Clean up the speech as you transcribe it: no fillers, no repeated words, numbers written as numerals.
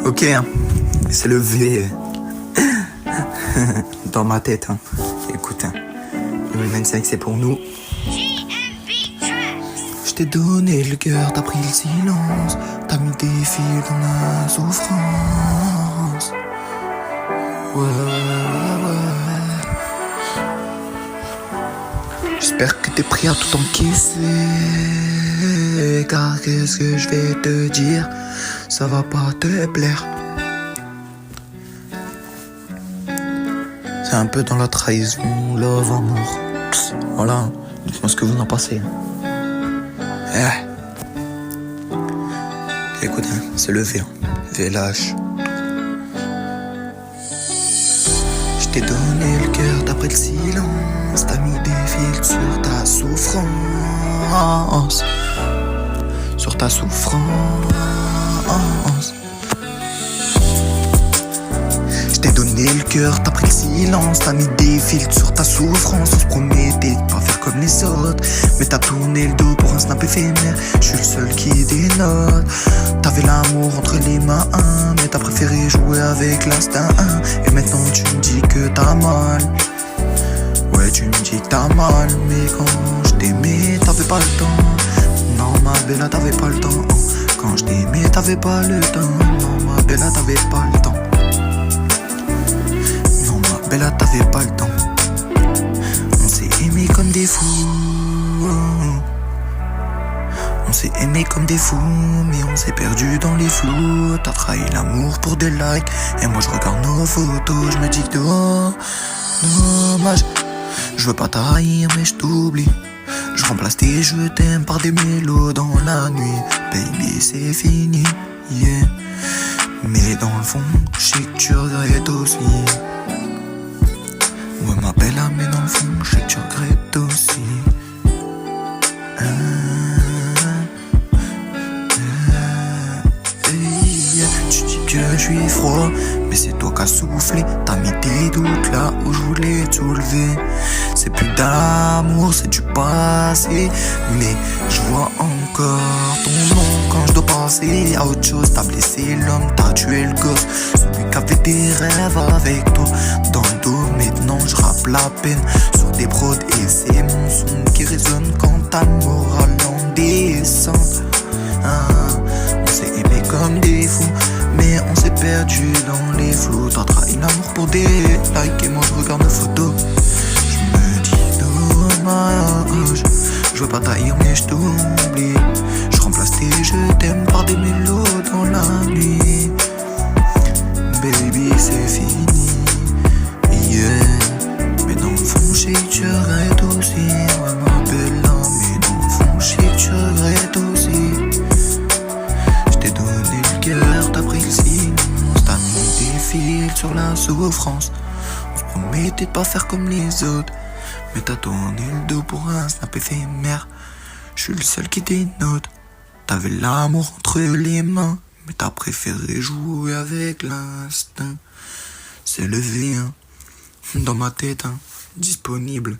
Ok, hein. C'est le V dans ma tête. Hein. Écoute, hein. 2025 c'est pour nous. Je t'ai donné le cœur, t'as pris le silence, t'as mis des fils dans la souffrance. Ouais. J'espère que t'es prêt à tout encaisser. Car qu'est-ce que je vais te dire, ça va pas te plaire. C'est un peu dans la trahison, love, amour. Voilà, dites-moi ce que vous en pensez. Écoute, hein, c'est le V, hein. VLH. Je t'ai donné le cœur, t'as pris le silence, t'as mis des fils sur ta souffrance. Sur ta souffrance. Je t'ai donné le cœur, t'as pris le silence, t'as mis des filtres sur ta souffrance. On se promettait de pas faire comme les autres, mais t'as tourné le dos pour un snap éphémère. Je suis le seul qui dénote. T'avais l'amour entre les mains, mais t'as préféré jouer avec l'instinct. Et maintenant tu me dis que t'as mal. Ouais, tu me dis que t'as mal, mais quand je t'aimais, t'avais pas le temps. Non, ma bella, t'avais pas le temps. Quand je t'aimais, t'avais pas le temps. Non, ma bella, t'avais pas le temps. Non, ma bella, t'avais pas le temps. On s'est aimé comme des fous. On s'est aimé comme des fous, mais on s'est perdu dans les flous. T'as trahi l'amour pour des likes, et moi je regarde nos photos. Je me dis que dommage. Je veux pas trahir, mais je t'oublie. Je remplace tes je t'aime par des mélos dans la nuit. Baby, c'est fini, yeah. Mais dans le fond, je sais que tu regrettes aussi. Ouais, ma belle, mais dans le fond, je sais que tu regrettes aussi. Tu dis que je suis froid, mais c'est toi qui as soufflé. T'as mis tes doutes là où je voulais te soulever. C'est plus d'amour, c'est du passé, mais je vois encore ton nom quand je dois penser à autre chose. T'as blessé l'homme, t'as tué le gosse, celui qui avait des rêves avec toi dans le dos. Maintenant je rappe la peine sur des prods, et c'est mon son qui résonne quand t'as le moral en descente. On s'est aimé comme des fous, mais on s'est perdu dans les flous. T'as trahi l'amour pour des likes, et moi je regarde nos photos. Je me dis dommage. Je veux pas trahir, mais je t'oublie. Je remplace tes je t'aime par des mélos dans la nuit. Baby, c'est fini, yeah. Mais dans le fond, je sais que tu regrettes aussi. Ouais, ma belle, mais dans le fond, je sais que tu regrettes aussi. Je t'ai donné le cœur, t'as pris le silence, t'as mis des fils sur la souffrance. On se promettait de pas faire comme les autres, mais t'as tourné le dos pour un snap éphémère. Je suis le seul qui dénote. T'avais l'amour entre les mains, mais t'as préféré jouer avec l'instinct. C'est le V1 dans ma tête, hein, disponible.